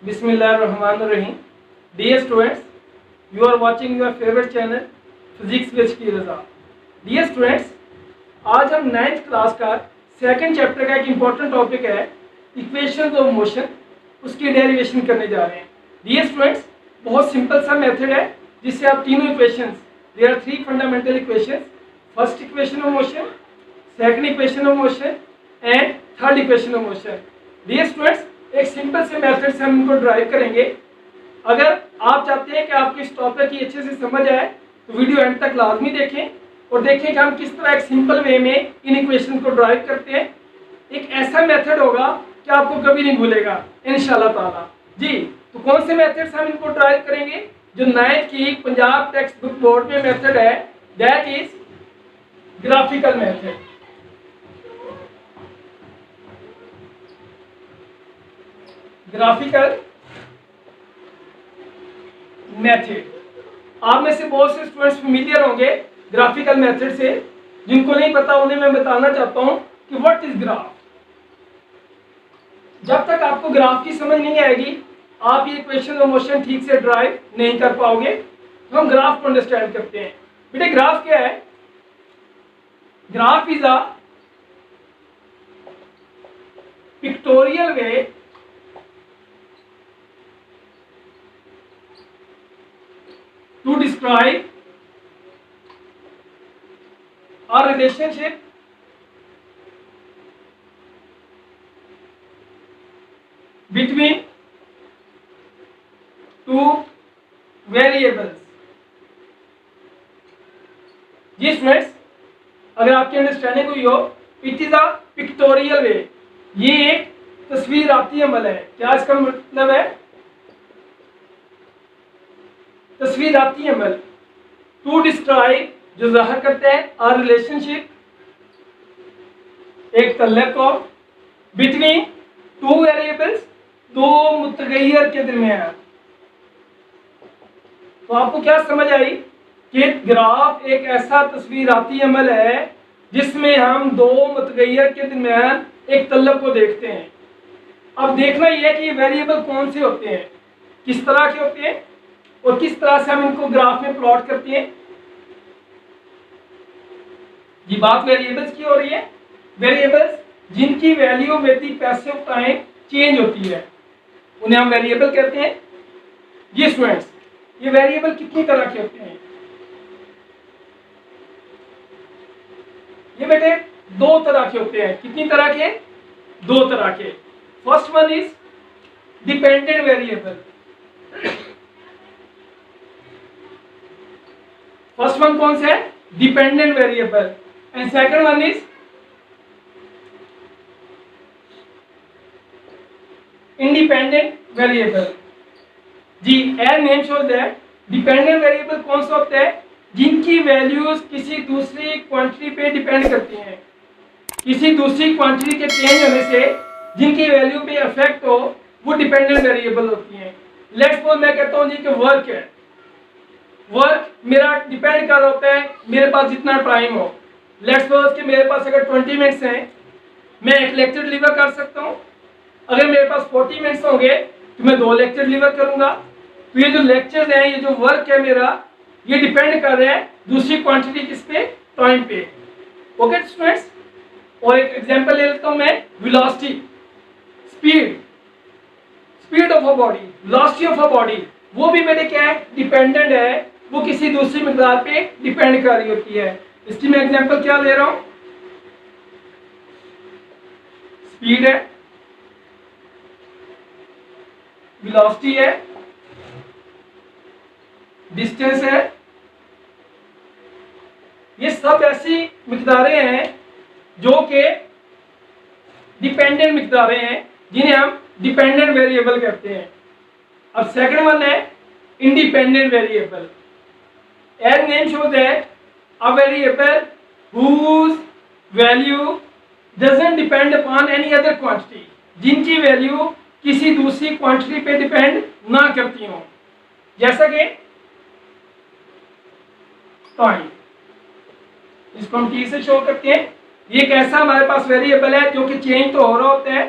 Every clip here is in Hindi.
बिस्मिल्लाहिर्रहमानिर्रहीम। Dear students, you are watching your favourite channel physics with की रजा। डियर स्टूडेंट्स, आज हम 9th क्लास का सेकंड चैप्टर का एक इंपॉर्टेंट टॉपिक है इक्वेशंस ऑफ मोशन, उसकी डेरिवेशन करने जा रहे हैं। डियर स्टूडेंट्स, बहुत सिंपल सा मेथड है जिससे आप तीनों equations, there are 3 fundamental equations, first equation of motion, second equation of motion and third equation of motion. Dear students, एक सिंपल से मेथड से हम इनको ड्राइव करेंगे। अगर आप चाहते हैं कि आपको इस टॉपिक की अच्छे से समझ आए तो वीडियो एंड तक लाजमी देखें और देखें कि हम किस तरह एक सिंपल वे में इन इक्वेशन को ड्राइव करते हैं। एक ऐसा मेथड होगा कि आपको कभी नहीं भूलेगा इंशाल्लाह ताला। जी, तो कौन से मेथड से हम इनको ड्राइव करेंगे? जो 9th की पंजाब टेक्स्ट बुक बोर्ड में मेथड है, that is graphical method. Graphical method, आप में से बहुत से स्टूडेंट्स फेमिलियर होंगे ग्राफिकल मेथड से। जिनको नहीं पता उन्हें मैं बताना चाहता हूं कि व्हाट इज ग्राफ। जब तक आपको ग्राफ की समझ नहीं आएगी आप ये इक्वेशन ऑफ मोशन ठीक से ड्राइव नहीं कर पाओगे। तो हम ग्राफ को अंडरस्टैंड करते हैं। बेटे, ग्राफ क्या है? Graph is a pictorial way to describe a relationship between two variables। जी स्टूडेंट्स, अगर आपकी अंडरस्टैंडिंग हुई हो, it is a pictorial way, ये एक तस्वीराती अमल है। क्या इसका मतलब है? तस्वीराती अमल। टू डिस्क्राइब, जो जाहिर करते हैं आ रिलेशनशिप, एक तल्लक को, बिटवीन टू वेरिएबल्स, दो मुतगय्यर के दरमियान। तो आपको क्या समझ आई कि ग्राफ एक ऐसा तस्वीराती अमल है जिसमें हम दो मुतगय्यर के दरमियान एक तल्लक को देखते हैं। अब देखना यह है कि ये वेरिएबल कौन से होते हैं, किस तरह के होते हैं और किस तरह से हम इनको ग्राफ में प्लॉट करते हैं। ये बात वेरिएबल्स की हो रही है। वेरिएबल्स जिनकी value with the passage of time change होती है उन्हें हम वेरिएबल कहते हैं। ये स्टूडेंट्स, ये वेरिएबल कितनी तरह के होते हैं? ये बेटे दो तरह के होते हैं। कितनी तरह के? दो तरह के। First one is dependent variable. First one कौन सा है? Dependent variable. And second one is independent variable. जी, as name shows that dependent variable कौन सा होता है? जिनकी वैल्यूज किसी दूसरी क्वांटिटी पे डिपेंड करती हैं। किसी दूसरी क्वांटिटी के चेंज होने से जिनकी वैल्यू पे इफेक्ट हो वो डिपेंडेंट वेरिएबल होती हैं। लेट्स सपोज मैं कहता हूं जी कि वर्क है, वर्क मेरा डिपेंड कर होता है मेरे पास जितना टाइम हो। लेट्स सपोज कि मेरे पास अगर 20 मिनट्स हैं, मैं एक लेक्चर डिलीवर कर सकता हूं। अगर मेरे पास 40 मिनट्स होंगे तो मैं 2 लेक्चर डिलीवर करूंगा। तो ये जो लेक्चर्स हैं, ये जो वर्क है मेरा, ये डिपेंड कर रहा है दूसरी क्वांटिटी किस पे? टाइम पे। ओके स्टूडेंट्स, और एक एग्जांपल ले लेता हूं मैं, velocity, speed, speed of a body, velocity of a body, वो भी मेरे क्या है? डिपेंडेंट है, वो किसी दूसरी मिकदार पे डिपेंड कर रही होती है। इसकी मैं एग्जांपल क्या ले रहा हूं? स्पीड है, वेलोसिटी है, डिस्टेंस है। ये सब ऐसी मिकदारें हैं जो कि डिपेंडेंट मिकदारें हैं जिन्हें हम डिपेंडेंट वेरिएबल कहते हैं। अब सेकंड वन है independent variable. As name shows that a variable whose value doesn't depend upon any other quantity, जिनकी वैल्यू किसी दूसरी क्वांटिटी पे डिपेंड ना करती हो। जैसा कि टाइम, इसको हम टी से शो करते हैं। ये एक ऐसा हमारे पास वेरिएबल है जो कि चेंज तो हो रहा होता है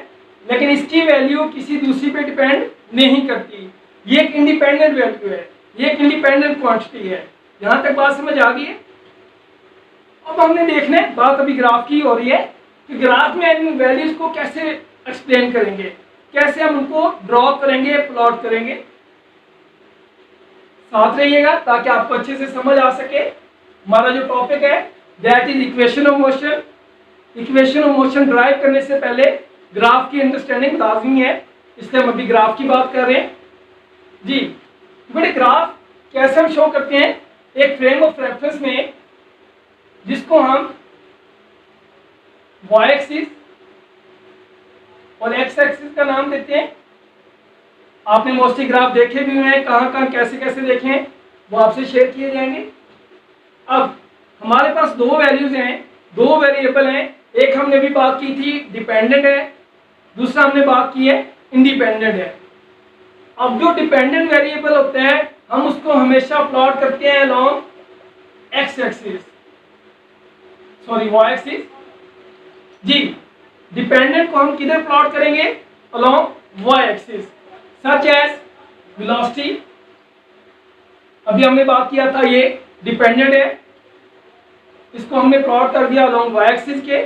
लेकिन इसकी वैल्यू किसी दूसरी पे डिपेंड नहीं करती। ये एक इंडिपेंडेंट वैल्यू है, ये एक इंडिपेंडेंट क्वांटिटी है। यहां तक बात समझ आ गई है। अब हमने देखना है, बात अभी ग्राफ की हो रही है कि ग्राफ में इन वैल्यूज को कैसे एक्सप्लेन करेंगे, कैसे हम उनको ड्रॉ करेंगे, प्लॉट करेंगे। साथ रहिएगा ताकि आपको अच्छे से समझ आ सके। हमारा जो टॉपिक है that is equation of motion. Equation of motion drive करने से पहले ग्राफ की अंडरस्टैंडिंग लाजमी है, इसलिए हम अभी ग्राफ की बात कर रहे हैं जी। बेटे ग्राफ कैसे हम शो करते हैं, एक फ्रेम ऑफ रेफरेंस में जिसको हम y एक्सिस और x एक्सिस का नाम देते हैं। आपने मोस्टली ग्राफ देखे भी हुए हैं, कहाँ कहाँ कैसे कैसे देखे हैं वो आपसे शेयर किए जाएंगे। अब हमारे पास दो वैल्यूज हैं, दो वेरिएबल हैं। एक हमने भी बात की थी डिपेंडेंट है, दूसरा हमने बात की है इंडिपेंडेंट है। अब जो डिपेंडेंट वेरिएबल होता है हम उसको हमेशा प्लॉट करते हैं along X axis, sorry Y axis जी। डिपेंडेंट को हम किधर प्लॉट करेंगे, along Y axis, such as velocity. अभी हमने बात किया था ये डिपेंडेंट है, इसको हमने प्लॉट कर दिया अलोंग वाई एक्सिस के।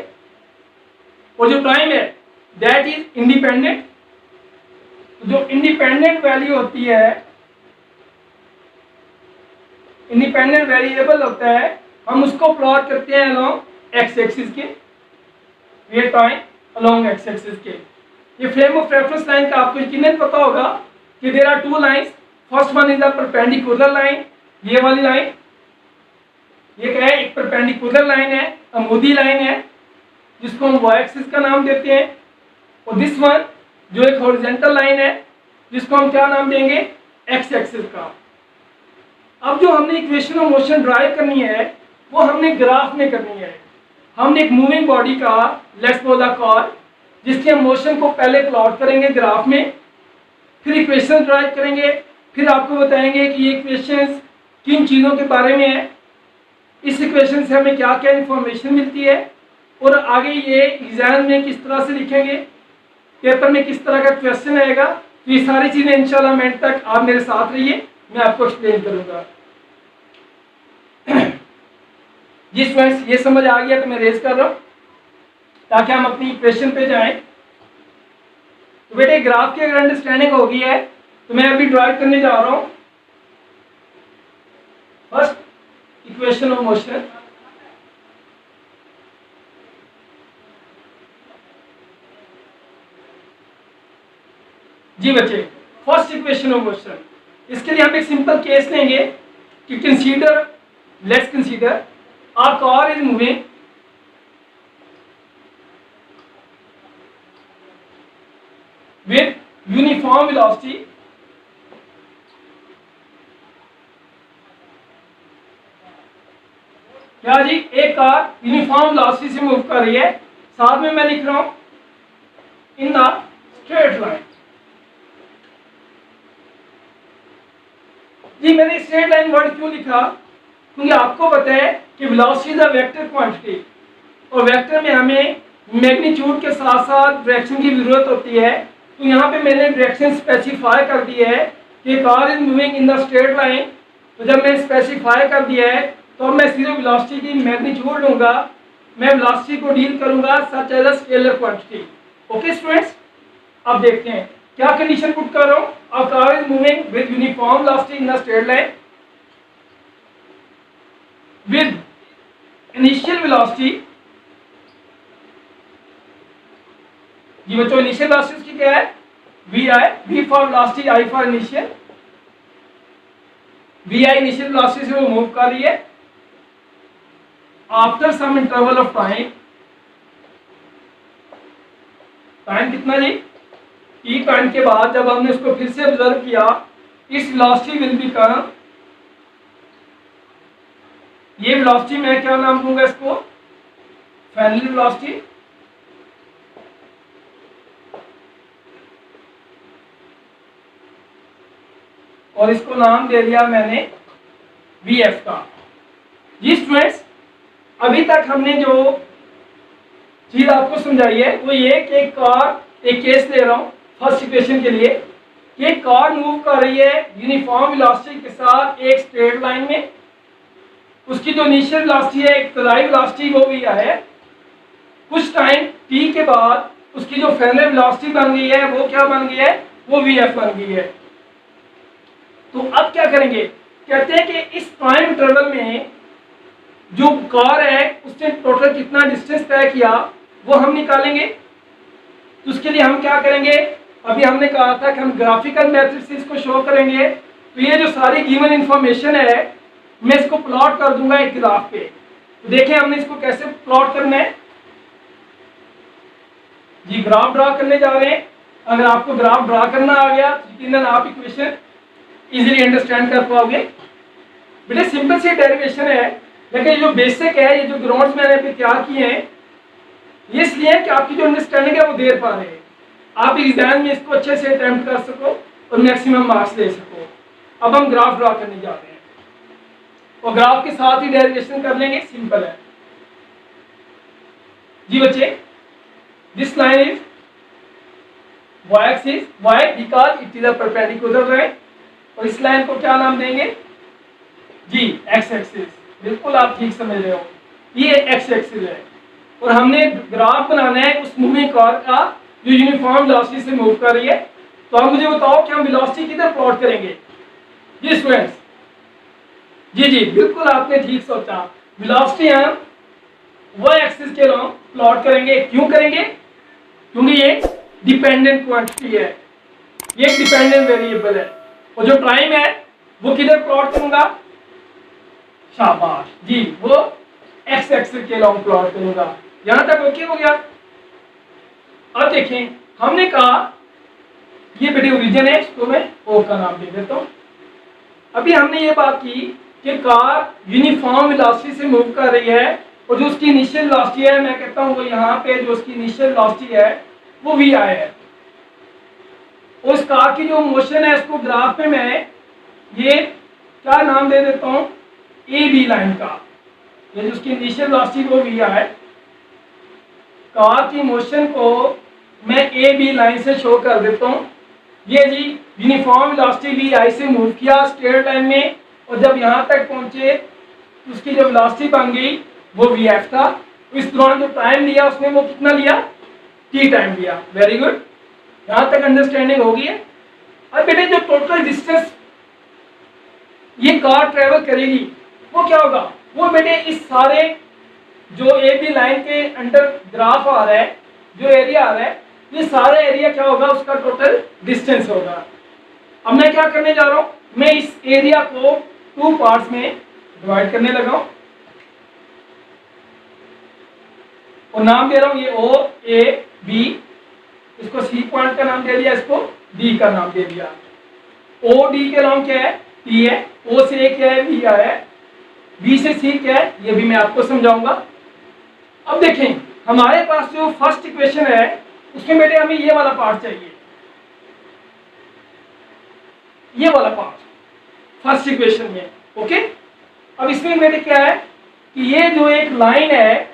और जो टाइम है दैट इज इंडिपेंडेंट। जो इंडिपेंडेंट वैल्यू होती है, इंडिपेंडेंट वेरिएबल होता है, हम उसको प्लॉट करते हैं अलोंग एक्स एक्सिस के, ये टाइम अलोंग एक्स एक्सिस के। ये फ्रेम ऑफ रेफरेंस लाइन का आपको यकीनन पता होगा कि there are two lines, first one is the perpendicular line, ये वाली लाइन, ये क्या है, एक परपेंडिकुलर लाइन है, अमूदी लाइन है जिसको हम वाई एक्सिस का नाम देते हैं। और दिस वन जो एक हॉरिजॉन्टल लाइन है जिसको हम क्या नाम देंगे, एक्स एक्सिस का। अब जो हमने इक्वेशन ऑफ मोशन ड्राइव करनी है वो हमने ग्राफ में करनी है। हमने एक मूविंग बॉडी का लेट्स सपोज अ कार, जिसके हम मोशन को पहले प्लॉट करेंगे ग्राफ में, फिर इक्वेशन ड्राइव करेंगे, फिर आपको बताएंगे कि ये इक्वेशंस किन चीज़ों के बारे में है, इस इक्वेशन से हमें क्या क्या इंफॉर्मेशन मिलती है, और आगे ये एग्जाम में किस तरह से लिखेंगे, पेपर में किस तरह का क्वेश्चन आएगा। तो ये सारी चीज़ें इंशाल्लाह मिनट तक आप मेरे साथ रहिए, मैं आपको एक्सप्लेन करूँगा। जी स्टूडेंट्स, ये समझ आ गया तो मैं रेज कर रहा हूँ ताकि हम अपनी इक्वेशन पे जाएं। तो बेटे ग्राफ की अगर अंडरस्टैंडिंग हो गई है तो मैं अभी ड्राइव करने जा रहा हूँ फर्स्ट इक्वेशन ऑफ मोशन। जी बच्चे, फर्स्ट इक्वेशन ऑफ मोशन, इसके लिए हम एक सिंपल केस लेंगे कि consider, let's consider a car is moving with uniform velocity क्या जी, एक कार यूनिफॉर्म वेलोसिटी से मूव कर रही है, साथ में मैं लिख रहा हूं इन द स्ट्रेट लाइन। जी मैंने स्ट्रेट लाइन वर्ड क्यों लिखा, क्योंकि आपको पता है कि velocity is a vector quantity, और वेक्टर में हमें मैग्नीट्यूड के साथ साथ डायरेक्शन की जरूरत होती है। तो यहाँ पे मैंने डायरेक्शन स्पेसिफाई कर दी है कि car is moving in the straight line. तो जब मैंने स्पेसिफाई कर दिया है तो अब मैं सीधे वेलोसिटी की मैग्नीट्यूड लूंगा, मैं वेलोसिटी को डील करूंगा such as a scalar quantity. Okay students, अब देखते हैं क्या कंडीशन पुट कर रहा हूँ। A car is moving with uniform velocity in the straight line with initial velocity। जी बच्चों, इनिशियल वेलोसिटी की क्या है, vi, v for velocity, i for initial. vi initial velocity से वो मूव कर रही है after some interval of time. Time कितना जी, t टाइम के बाद जब हमने उसको फिर से ऑब्जर्व किया, इस वेलोसिटी विल बिकम, ये वेलोसिटी मैं क्या नाम दूंगा इसको, फाइनल वेलोसिटी। और इसको नाम दे दिया मैंने vf का। जी स्टूडेंट्स, अभी तक हमने जो चीज आपको समझाई है वो ये कि एक कार, एक केस ले रहा हूं फर्स्ट इक्वेशन के लिए, कि कार मूव कर रही है यूनिफॉर्म वेलोसिटी के साथ एक स्ट्रेट लाइन में, उसकी जो इनिशियल वेलोसिटी है, एक तलाई वेलोसिटी, वो भी है। कुछ टाइम टी के बाद उसकी जो फाइनल वेलोसिटी बन गई है वो क्या बन गई है, वो वी एफ बन गई है। तो अब क्या करेंगे, कहते हैं कि इस टाइम इंटरवल में जो कार है उसने टोटल कितना डिस्टेंस तय किया वो हम निकालेंगे। तो उसके लिए हम क्या करेंगे, अभी हमने कहा था कि हम ग्राफिकल मेथड से इसको शो करेंगे। तो ये जो सारी गिवन इंफॉर्मेशन है मैं इसको प्लॉट कर दूंगा एक ग्राफ पे। तो देखें हमने इसको कैसे प्लॉट करना है जी। ग्राफ ड्रा करने जा रहे हैं। अगर आपको ग्राफ ड्रा करना आ गया तो यकीनन आप इक्वेशन इजीली अंडरस्टैंड कर पाओगे। बेटे सिंपल सी डेरिवेशन है, लेकिन जो बेसिक है, ये जो ग्राउंड्स मैंने अभी तैयार किए हैं ये इसलिए है कि आपकी जो अंडरस्टैंडिंग है वो देर पा रहे हैं, आप एग्जाम में इसको अच्छे से अटेम्प्ट कर सको और मैक्सिमम मार्क्स ले सको। अब हम ग्राफ ड्रा करने जा रहे हैं और ग्राफ के साथ ही डेरिवेशन कर लेंगे, सिंपल है जी बच्चे। This line is y axis, y because it is a perpendicular line, और इस लाइन को क्या नाम देंगे जी, x एक्सिस। बिल्कुल आप ठीक समझ रहे हो, ये x एक्सिस है और हमने ग्राफ बनाना है उस मूविंग कार का जो यूनिफॉर्म वेलोसिटी से मूव कर रही है। तो आप मुझे बताओ कि हम वेलोसिटी किधर प्लॉट करेंगे जी स्टूडेंट्स। जी जी बिल्कुल आपने ठीक सोचा, वेलोसिटी हम y एक्सिस के लॉन्ग प्लॉट करेंगे। क्यों करेंगे, क्योंकि ये डिपेंडेंट क्वांटिटी है, ये एक डिपेंडेंट वेरिएबल है। और जो टाइम है वो किधर प्लॉट करूंगा, शाबाश जी, वो x एक्सिस के लॉन्ग प्लॉट करूंगा। यहां तक ओके हो गया। अब देखें हमने कहा ये बेटे ओरिजिन है, इसको मैं ओ का नाम दे देता हूं। अभी हमने ये बात की कि कार यूनिफॉर्म वेलोसिटी से मूव कर रही है और जो उसकी इनिशियल वेलोसिटी है मैं कहता हूं वो यहाँ पे जो उसकी इनिशियल वेलोसिटी है वो वी आई है। उस कार की जो मोशन है उसको ग्राफ में मैं ये क्या नाम दे देता हूं, ए बी लाइन का। ये जो उसकी इनिशियल वेलोसिटी वो वी आई, कार की मोशन को मैं ए बी लाइन से शो कर देता हूं। ये जी यूनिफॉर्म वेलोसिटी वी आई से मूव किया स्ट्रेट लाइन में, और जब यहाँ तक पहुंचे उसकी जो वेलोसिटी बन गई वो वी एफ था। इस दौरान जो टाइम लिया उसने वो कितना लिया, टी टाइम लिया। वेरी गुड, यहाँ तक अंडरस्टैंडिंग होगी है। अब बेटे जो टोटल डिस्टेंस ये कार ट्रेवल करेगी वो क्या होगा, वो बेटे इस सारे जो ए बी लाइन के अंडर ग्राफ आ रहा है, जो एरिया आ रहा है, ये सारा एरिया क्या होगा, उसका टोटल डिस्टेंस होगा। अब मैं क्या करने जा रहा हूं, मैं इस एरिया को 2 पार्ट्स में डिवाइड करने लगा हूं और नाम दे रहा हूं ये ओ ए बी, इसको सी पॉइंट का नाम दे दिया, इसको डी का नाम दे दिया। ओ डी के नाम क्या है, टी है, ओ से ए क्या है, बी है, बी से सी क्या है ये भी मैं आपको समझाऊंगा। अब देखें हमारे पास जो फर्स्ट इक्वेशन है उसमें बेटे हमें ये वाला पार्ट चाहिए, ये वाला पार्ट फर्स्ट इक्वेशन में। ओके, अब इसमें बेटे क्या है कि ये जो एक लाइन है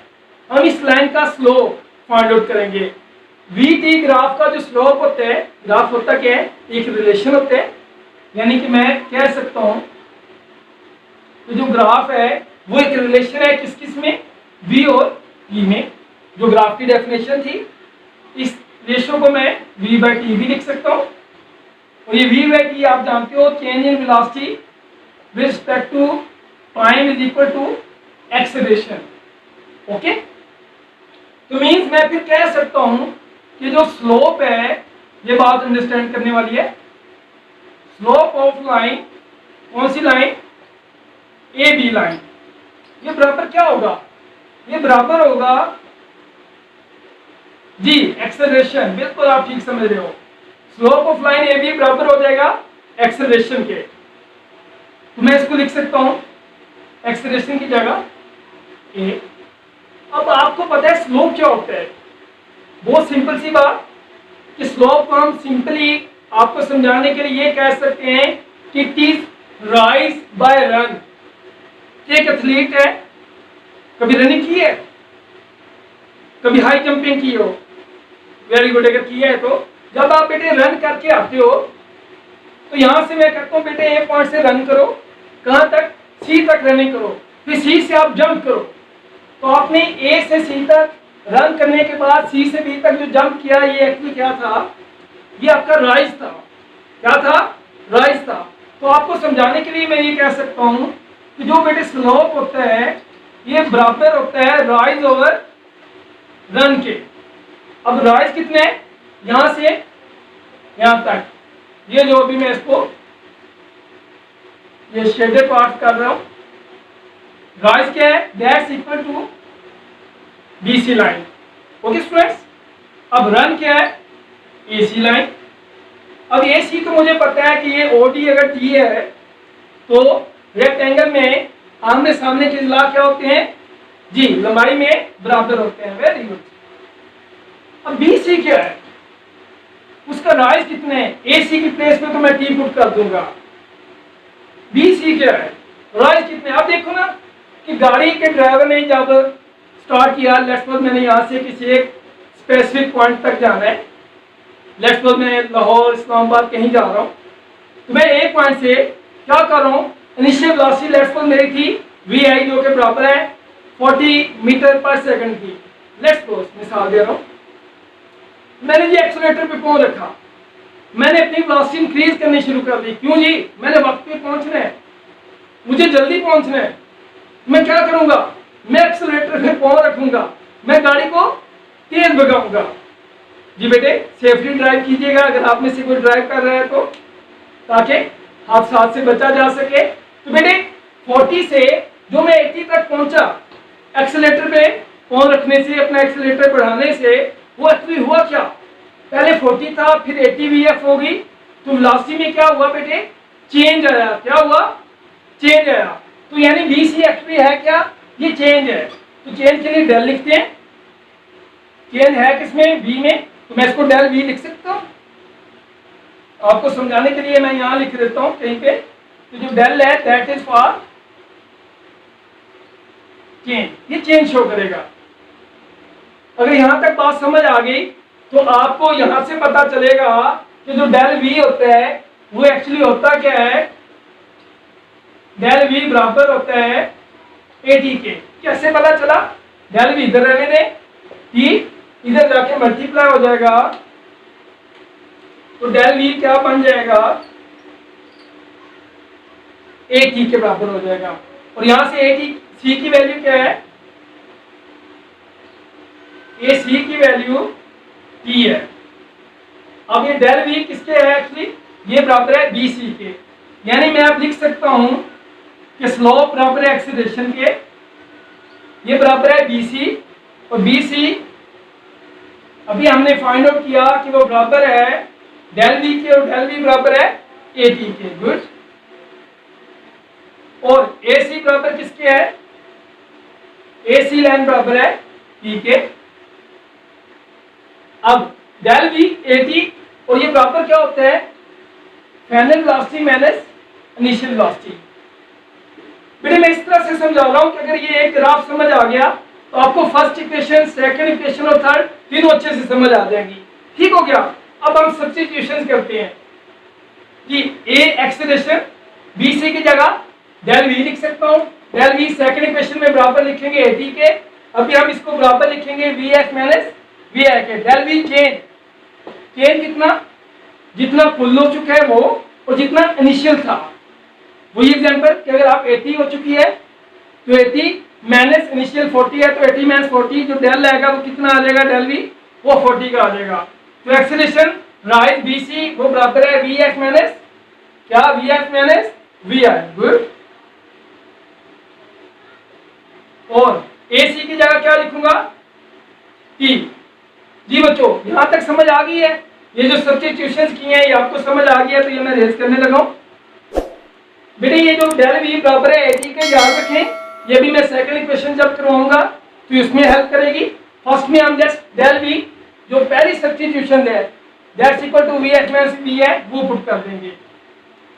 हम इस लाइन का स्लोप फाइंड आउट करेंगे। वी टी ग्राफ का जो स्लोप होता है, ग्राफ होता क्या है, एक रिलेशन होता है, यानी कि मैं कह सकता हूं तो जो ग्राफ है वो एक रिलेशन है किस किस में, v और e में। जो ग्राफ की डेफिनेशन थी, इस रेशो को मैं v/t भी लिख सकता हूं। और ये v/t आप जानते हो change in velocity with respect to time is equal to acceleration. Okay, तो मींस मैं फिर कह सकता हूं कि जो स्लोप है, ये बात अंडरस्टैंड करने वाली है, स्लोप ऑफ लाइन, कौन सी लाइन, ए बी लाइन, ये बराबर क्या होगा, ये बराबर होगा जी एक्सेलरेशन। बिल्कुल आप ठीक समझ रहे हो, slope of line A B बराबर हो जाएगा एक्सेलरेशन के। तो मैं इसको लिख सकता हूं एक्सेलरेशन की जगह ए। अब आपको पता है स्लोप क्या होता है, बहुत सिंपल सी बात कि स्लोप को हम सिंपली आपको समझाने के लिए ये कह सकते हैं कि it is rise by run. एक एथलीट है, कभी रनिंग की है, कभी हाई जंपिंग की हो, वेरी गुड, अगर किया है तो जब आप बेटे रन करके आते हो तो यहाँ से मैं कहता हूँ बेटे ए पॉइंट से रन करो, कहाँ तक, सी तक रनिंग करो, फिर सी से आप जंप करो। तो आपने ए से सी तक रन करने के बाद सी से बी तक जो जंप किया, ये एक्चुअली क्या था, ये आपका राइज था। क्या था? राइज था। तो आपको समझाने के लिए मैं ये कह सकता हूँ कि जो बेटे स्लोप होता है ये बराबर होता है राइज ओवर रन के। अब राइज कितने हैं? यहां से यहां तक, ये जो अभी मैं इसको ये शेडेड पार्ट कर रहा हूं, राइज क्या है? That's equal to BC line. Okay students, अब रन क्या है? AC line. अब एसी तो मुझे पता है कि ये ओडी अगर टी है तो रेक्टेंगल में आमने सामने के ला क्या होते हैं जी, लंबाई में बराबर होते हैं। Very good. अब बीसी क्या है? उसका राइज कितने हैं? एसी की प्लेस में तो मैं टी पुट कर दूंगा। बीसी क्या है? राइज कितने? अब देखो ना कि गाड़ी के ड्राइवर ने जब स्टार्ट किया, लेट्स सपोज मैंने यहाँ से किसी एक स्पेसिफिक पॉइंट तक जाना है, लेट्स सपोज मैं लाहौर इस्लामाबाद कहीं जा रहा हूँ, तो मैं एक पॉइंट से क्या कर रहा हूँ, इनिशियल वेलोसिटी लेट्स सपोज मेरी थी वी आई जो कि बराबर है 40 मीटर पर सेकंड की। लेट्स सपोज मिसाल दे रहा हूँ, मैंने जी एक्सीलरेटर पे पांव रखा, मैंने अपनी वेलोसिटी इंक्रीज करनी शुरू कर दी। क्यों जी? मैंने वक्त पे पहुंचना है, मुझे जल्दी पहुंचना है। मैं क्या करूंगा? मैं एक्सीलरेटर पे पांव रखूंगा, मैं गाड़ी को तेज भगाऊंगा। जी बेटे सेफ्टी ड्राइव कीजिएगा अगर आप में से कोई ड्राइव कर रहा है तो, ताकि हादसा से बचा जा सके। तो बेटे 40 से जो मैं 80 तक पहुंचा एक्सीलरेटर पे पांव रखने से, अपना एक्सीलरेटर बढ़ाने से, वो एक्चुअली हुआ क्या? पहले 40 था, फिर 80 वीएफ हो गई, तो वेलोसिटी में क्या हुआ बेटे? चेंज आया। क्या हुआ? चेंज आया। तो यानी बीसी एक्चुअली है क्या? ये चेंज है। तो चेंज के लिए डेल लिखते हैं। चेंज है किसमें? वी में, तो मैं इसको डेल वी लिख सकता हूं। आपको समझाने के लिए मैं यहां लिख देता हूं कहीं पे, तो जो डेल है दैट इज फॉर चेंज, ये चेंज शो करेगा। अगर यहां तक बात समझ आ गई तो आपको यहां से पता चलेगा कि जो डेल वी होता है वो एक्चुअली होता क्या है? डेल वी बराबर होता है एटी के। कैसे पता चला? डेल वी इधर रहने दें, टी इधर जाके मल्टीप्लाई हो जाएगा, तो डेल वी क्या बन जाएगा? ए टी के बराबर हो जाएगा। और यहां से ए टी सी की वैल्यू क्या है? ए सी की वैल्यू टी है। अब ये डेल वी किसके है एक्चुअली? ये बराबर है बी सी के। यानी मैं अब लिख सकता हूं कि स्लोप बराबर है एक्सीलरेशन के, ये बराबर है बी सी, और बी सी अभी हमने फाइंड आउट किया कि वो बराबर है डेल वी के, और डेल वी बराबर है ए टी के। गुड। और ए सी बराबर किसके है? ए सी लाइन बराबर है टी के। अब डेल वी ए टी, और ये बराबर क्या होता है? Final velocity minus initial velocity. बेटे मैं इस तरह से समझा रहा हूं कि अगर ये एक ग्राफ समझ आ गया तो आपको फर्स्ट इक्वेशन, सेकंड इक्वेशन और थर्ड तीनों अच्छे से समझ आ जाएंगी। ठीक हो गया? अब हम सब्स्टिट्यूशन करते हैं कि ए एक्सीलरेशन, बी सी की जगह डेल वी लिख सकता हूं। डेल वी सेकंड इक्वेशन में बराबर लिखेंगे ए टी के, अभी हम इसको बराबर लिखेंगे V X minus V I के। डेल वी चेंज, चेंज कितना? जितना फुल हो चुका है वो, और जितना इनिशियल था। वही एग्जांपल कि अगर आप 80 हो चुकी है तो 80 माइनस इनिशियल 40 है, तो 80 माइनस 40 जो डेल आएगा वो कितना आ जाएगा? डेल वी वो 40 का आ जाएगा। तो एक्सीलरेशन राइज बी सी वो बराबर है वी एक्स माइनस क्या? V X minus V I. Good. और ए सी की जगह क्या लिखूंगा? टी। जी बच्चों यहां तक समझ आ गई है? ये जो सब्स्टिट्यूशंस किए हैं ये आपको समझ आ गया, तो ये मैं रेज करने लगा हूं। बेटे ये जो डेल वी बराबर है ए टी के, याद रखें, ये भी मैं सेकंड इक्वेशन जब करवाऊंगा तो इसमें हेल्प करेगी। फर्स्ट में हम जस्ट डेल वी जो पहली सब्स्टिट्यूशन है that's equal to V X minus V है वो पुट कर देंगे।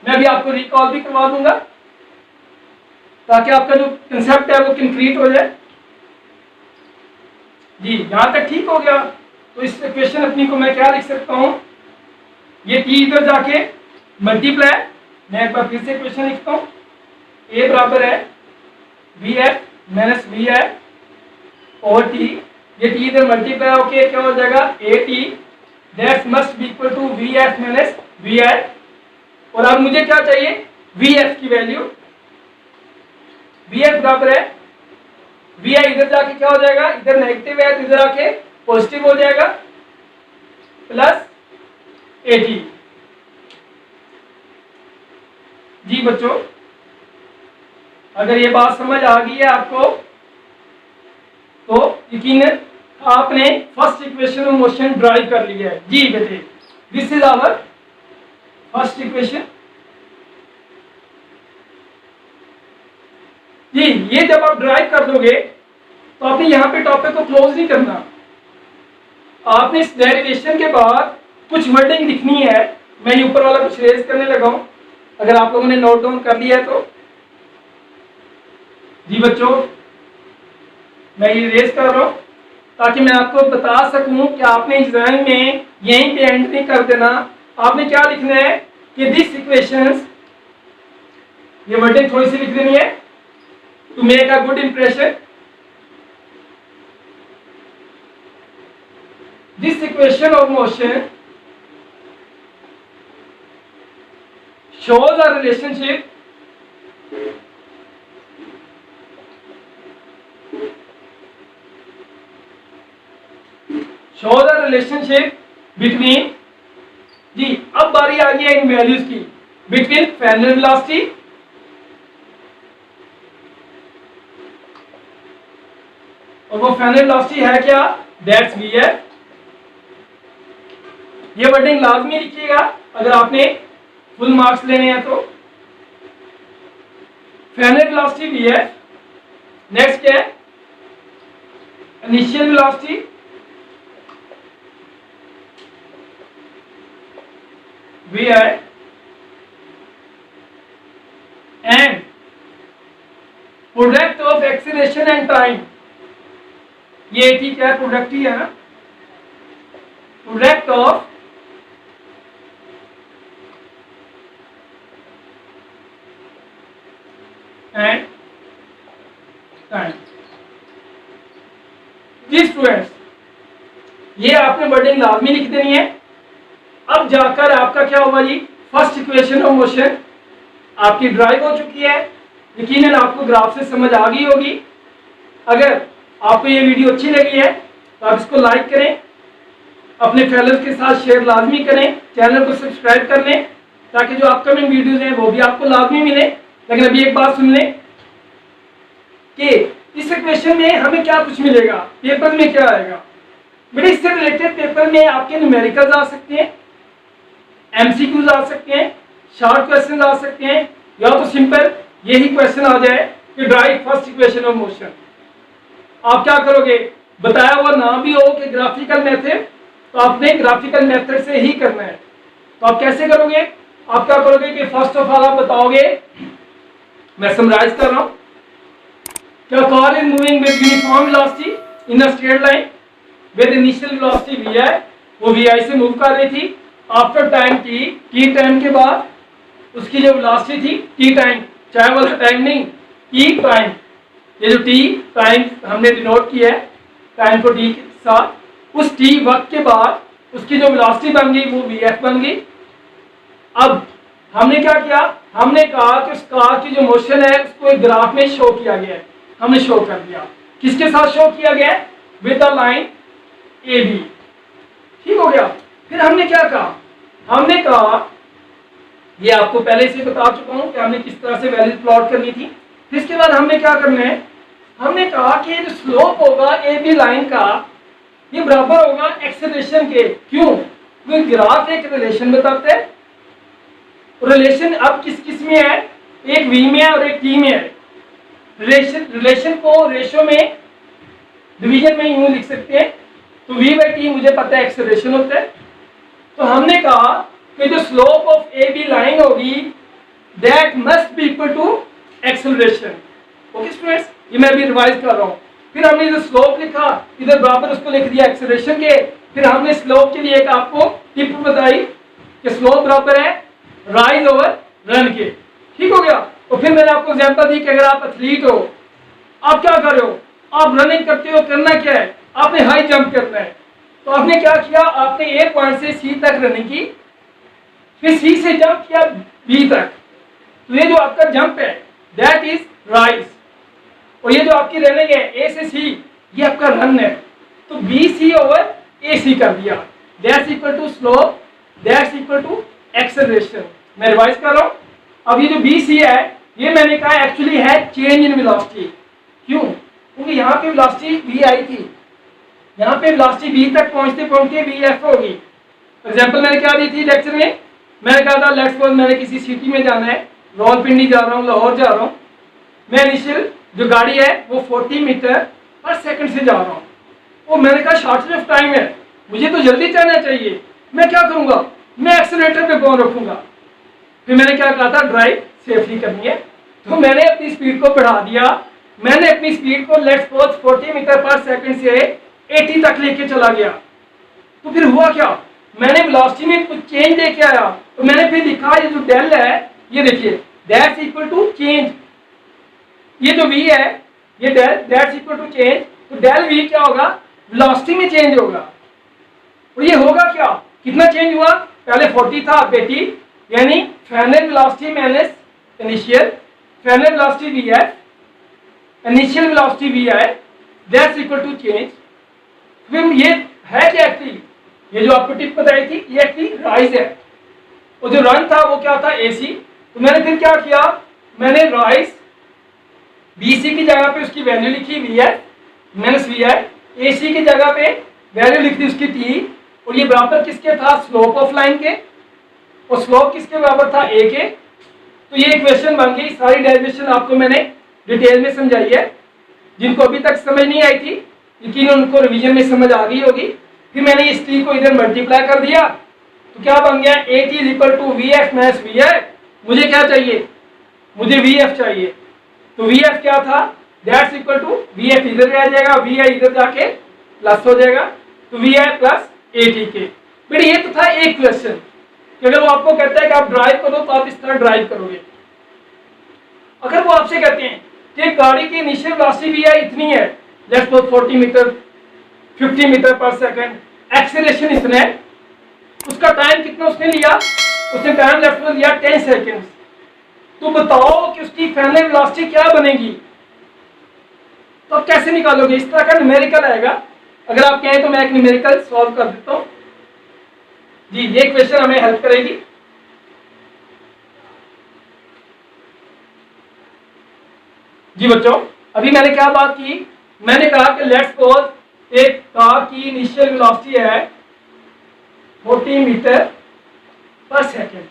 मैं भी आपको रिकॉल भी करवा दूंगा ताकि आपका जो कंसेप्ट है वो कंक्रीट हो जाए। जी यहां तक ठीक हो गया? तो इस इक्वेशन अपनी को मैं क्या लिख सकता हूं? ये टी इधर जाके मल्टीप्लाई, मैं एक बार फिर से क्वेश्चन लिखता हूँ, ए बराबर है we F minus V I और टी, ये टी इधर मल्टीप्लाई होके क्या हो जाएगा A T, that must be equal to V F minus V I. और अब मुझे क्या चाहिए, वी एफ की वैल्यू, वी एफ बराबर है वी आई, इधर जाके क्या हो जाएगा, इधर नेगेटिव है तो इधर आके पॉजिटिव हो जाएगा, प्लस 80। जी बच्चों, अगर ये बात समझ आ गई है आपको तो यकीनन आपने first equation of motion derive कर लिया है। जी बेटे, this is our first equation. जी, ये जब आप ड्राइव कर दोगे तो आपने यहां पे टॉपिक को क्लोज नहीं करना, आपने इस डेरिवेशन के बाद कुछ वर्डिंग लिखनी है। मैं ये ऊपर वाला कुछ रेज करने लगा हूं, अगर आप लोगों ने नोट डाउन कर लिया है तो। जी बच्चों, मैं ये रेज कर रहा हूं ताकि मैं आपको बता सकूं कि आपने एग्जाम में यहीं पे एंट्री कर देना। आपने क्या लिखना है कि दिस इक्वेशंस, ये वर्डिंग थोड़ी सी लिख देनी है to make a good impression. This equation of motion shows a relationship between, जी अब बारी आ गई है इन वैल्यूज की, बिटवीन फाइनल वेलोसिटी और वो फाइनल वेलोसिटी है क्या, दैट्स वी है। ये वर्डिंग लाजमी लिखिएगा अगर आपने फुल मार्क्स लेने हैं तो। फाइनल वेलोसिटी वी है, नेक्स्ट क्या है, initial velocity, V I, and product of acceleration and time, ये ठीक है, प्रोडक्ट ही है ना, प्रोडक्ट ऑफ एंड टाइम। जी स्टूडेंट्स, ये आपने वर्डिंग लाजमी लिख देनी है। अब जाकर आपका क्या होगा जी, फर्स्ट इक्वेशन ऑफ मोशन आपकी ड्राइव हो चुकी है। यकीनन आपको ग्राफ से समझ आ गई होगी। अगर आपको ये वीडियो अच्छी लगी है तो आप इसको लाइक करें, अपने फेलोज के साथ शेयर लाजमी करें, चैनल को सब्सक्राइब कर लें ताकि जो अपकमिंग वीडियोज हैं वो भी आपको लाजमी मिले। लेकिन अभी एक बात सुन लें कि इस इक्वेशन में हमें क्या कुछ मिलेगा, पेपर में क्या आएगा। बेटे इससे रिलेटेड पेपर में आपके न्यूमेरिकल्स आ सकते हैं, एमसीक्यूज आ सकते हैं, शॉर्ट क्वेश्चन आ सकते हैं, या तो सिंपल यही क्वेश्चन आ जाए कि drive first equation of motion. आप क्या करोगे, बताया हुआ ना भी हो कि ग्राफिकल मेथड, तो आपने ग्राफिकल मेथड से ही करना है। तो आप कैसे करोगे, आप क्या करोगे कि फर्स्ट ऑफ ऑल आप बताओगे, मैं समराइज कर रहा हूं, क्या car is moving with uniform velocity in a straight line with initial velocity V I, वो वी आई से मूव कर रही थी। आफ्टर टाइम टी टाइम के बाद उसकी जो वेलोसिटी थी, टी टाइम, चाहे वाला टाइम नहीं, टी टाइम, ये जो टी टाइम हमने डिनोट किया है टाइम को टी के साथ, उस टी वक्त के बाद उसकी जो वेलोसिटी बन गई वो वी एफ बन गई। अब हमने क्या किया, हमने कहा कि उस कार की जो मोशन है उसको एक ग्राफ में शो किया गया है, हमने शो कर दिया। किसके साथ शो किया गया, with the line A B. ठीक हो गया। फिर हमने क्या कहा, हमने कहा, ये आपको पहले से बता चुका हूं कि हमने किस तरह से वैल्यू प्लॉट करनी थी। फिर इसके बाद हमने क्या करना है, हमने कहा कि जो स्लोप होगा ए बी लाइन का ये बराबर होगा एक्सेलरेशन के। क्यों, क्योंकि ग्राफ एक रिलेशन बताता है। रिलेशन अब किस किस में है, एक वी में है और एक टी में है। रिलेशन को रेशो में डिवीजन में यूं लिख सकते हैं, तो v बाई टी मुझे पता है एक्सेलरेशन होता है। तो हमने कहा कि जो slope of A B line होगी that must be equal to acceleration. Okay students, ये मैं अभी रिवाइज कर रहा हूँ। फिर हमने जो स्लोप लिखा इधर बराबर उसको लिख दिया एक्सेलरेशन के। फिर हमने स्लोप के लिए एक आपको टिप बताई कि स्लोप बराबर है राइज ओवर रन के। ठीक हो गया। तो फिर मैंने आपको एग्जांपल दी कि अगर आप एथलीट हो, आप क्या कर रहे हो, आप रनिंग करते हो, करना क्या है, आपने हाई जंप करना है। तो आपने क्या किया, आपने ए पॉइंट से सी तक रनिंग की, फिर सी से जंप किया बी तक। तो ये जो आपका जंप है दैट इज राइज, और ये जो आपकी रनिंग है ए से सी, ये आपका रन है। तो बी सी ओवर ए सी कर दिया, that's equal to slope, that's equal to acceleration. मैं रिवाइज कर रहा हूं। अब ये जो बी सी है, ये मैंने कहा एक्चुअली है चेंज इन वेलोसिटी। क्यों? क्योंकि यहाँ पे वेलोसिटी वी आई थी, यहाँ पे वेलोसिटी बी तक पहुंचते पहुंचते वी एफ होगी। एग्जांपल मैंने क्या दी थी लेक्चर में, मैंने कहा था लेट्स सपोज मैंने किसी सिटी में जाना है, रावलपिंडी जा रहा हूँ, लाहौर जा रहा हूँ, मैं इनिशियल जो गाड़ी है वो 40 मीटर पर सेकंड से जा रहा हूँ, और मैंने कहा शॉर्टेज ऑफ टाइम है, मुझे तो जल्दी जाना चाहिए, मैं क्या करूँगा, मैं एक्सीलरेटर पे पाँव रखूंगा। फिर मैंने क्या कहा था, ड्राइव सेफली करनी है, तो मैंने अपनी स्पीड को बढ़ा दिया, मैंने अपनी स्पीड को लेट्स सपोज 40 मीटर पर सेकंड से 80 तक लेके चला गया। तो फिर हुआ क्या, मैंने वेलोसिटी में कुछ चेंज लेके आया, तो मैंने फिर लिखा ये जो डेल है, ये देखिए दैट्स इक्वल टू चेंज, ये जो v है ये del that's equal to change. तो डेल v क्या होगा, वेलोसिटी में चेंज होगा। और ये होगा क्या, कितना चेंज हुआ, पहले 40 था अब 80, यानी final velocity minus initial, final velocity v है, इनिशियल वेलोसिटी v है, दैट्स इक्वल टू चेंज। फिर ये है क्या एक्चुअली, ये जो आपको टिप बताई थी ये एक्चुअली राइज है, और जो रन था वो क्या था एसी। तो मैंने फिर क्या किया, मैंने राइज बीसी की जगह पे उसकी वैल्यू लिखी वी है माइनस वी है, एसी की जगह पे वैल्यू लिख दी उसकी टी, और ये बराबर किसके था, स्लोप ऑफ लाइन के, और स्लोप किसके बराबर था ए के। तो ये इक्वेशन बन गई। सारी डेरिवेशन आपको मैंने डिटेल में समझाई है, जिनको अभी तक समझ नहीं आई थी लेकिन उनको रिवीजन में समझ आ गई होगी। फिर मैंने इस टी को इधर मल्टीप्लाई कर दिया, तो क्या बन गया, A T is equal to V F minus V है। मुझे क्या चाहिए, मुझे वी एफ चाहिए, तो वी एफ क्या था, that's equal to V F इधर रह जाएगा, वी आई इधर जाके प्लस हो जाएगा, तो V I plus A T के। बेटे ये तो था एक क्वेश्चन कि अगर वो आपको कहता है कि आप ड्राइव करो तो आप इस तरह ड्राइव करोगे। अगर वो आपसे कहते हैं कि गाड़ी की इनिशियल वेलोसिटी वी आई इतनी है, लेट्स सपोज 40 मीटर 50 मीटर पर सेकंड, एक्सेलरेशन इतना है, उसका टाइम कितना उसने लिया, उसने टाइम लेट्स सपोज लिया 10 सेकंड्स। तो बताओ कि उसकी फाइनल वेलोसिटी क्या बनेगी, तो आप कैसे निकालोगे, इस तरह का न्यूमेरिकल आएगा। अगर आप कहें तो मैं एक न्यूमेरिकल सॉल्व कर देता हूं जी, ये क्वेश्चन हमें हेल्प करेगी। जी बच्चों, अभी मैंने क्या बात की, मैंने कहा कि लेट्स सपोज एक कार की इनिशियल वेलोसिटी है 40 मीटर पर सेकंड,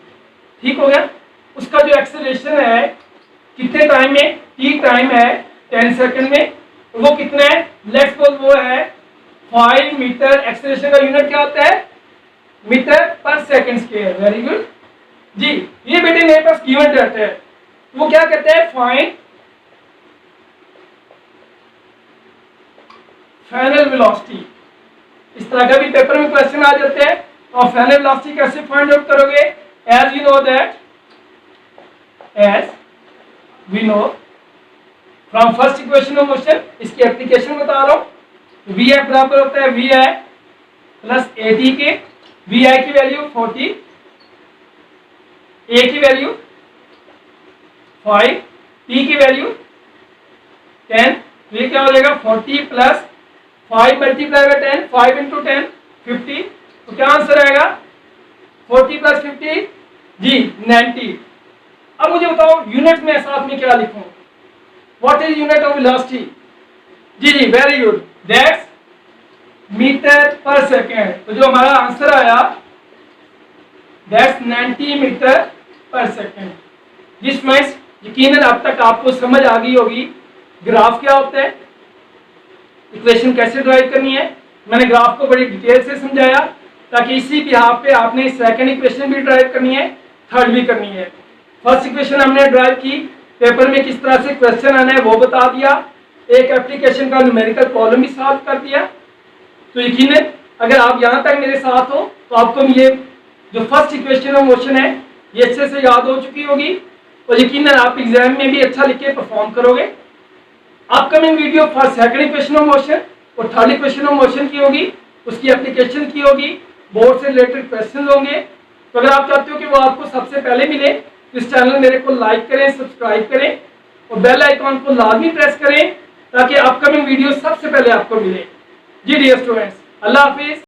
ठीक हो गया। उसका जो एक्सेलरेशन है कितने टाइम में, टी टाइम है 10 सेकंड में, वो कितना है, लेट्स सपोज वो है 5 मीटर। एक्सेलरेशन का यूनिट क्या होता है, मीटर पर सेकंड स्क्वायर। वेरी गुड जी। ये बेटे मेरे पास गिवन डाटा है, वो क्या कहते हैं, फाइंड फाइनल वेलोसिटी। इस तरह का भी पेपर में क्वेश्चन आ जाते हैं। और फाइनल वेलोसिटी कैसे फाइंड आउट करोगे, as you know that, as we know from first equation of motion, इसकी एप्लीकेशन बता रहा हूं। वी एफ बराबर होता है V I plus A T के, वी आई की वैल्यू 40, ए की वैल्यू 5, टी की वैल्यू 10। तो ये क्या हो जाएगा, 40 प्लस 5 मल्टीप्लाई बाय 10, 5 इंटू 10 50। तो क्या आंसर आएगा, 40 प्लस 50 जी 90। अब मुझे बताओ यूनिट में साथ में क्या लिखूं, what is unit of velocity. जी जी very good, that's metre per second. तो जो हमारा आंसर आया दैट्स 90 मीटर पर सेकेंड। जिसमें यकीनन अब तक आपको समझ आ गई होगी ग्राफ क्या होता है, इक्वेशन कैसे ड्राइव करनी है। मैंने ग्राफ को बड़ी डिटेल से समझाया ताकि इसी बिहाफ पे आपने सेकंड इक्वेशन भी ड्राइव करनी है, थर्ड भी करनी है। फर्स्ट इक्वेशन हमने ड्राइव की, पेपर में किस तरह से क्वेश्चन आना है वो बता दिया, एक एप्लीकेशन का न्यूमेरिकल प्रॉब्लम भी सॉल्व कर दिया। तो यकीनन अगर आप यहाँ तक मेरे साथ हो तो आपको ये जो फर्स्ट इक्वेशन ऑफ मोशन है ये अच्छे से याद हो चुकी होगी और यकीनन आप एग्जाम में भी अच्छा लिख के परफॉर्म करोगे। Upcoming video for second question of motion और थर्ड क्वेश्चन ऑफ मोशन की होगी, उसकी एप्लीकेशन की होगी, बोर्ड से रिलेटेड क्वेश्चन होंगे। तो अगर आप चाहते हो कि वो आपको सबसे पहले मिले तो इस चैनल मेरे को लाइक करें, सब्सक्राइब करें और बेल आइकॉन को लाजमी प्रेस करें ताकि अपकमिंग वीडियो सबसे पहले आपको मिले। जी डियर स्टूडेंट्स, अल्लाह हाफिज।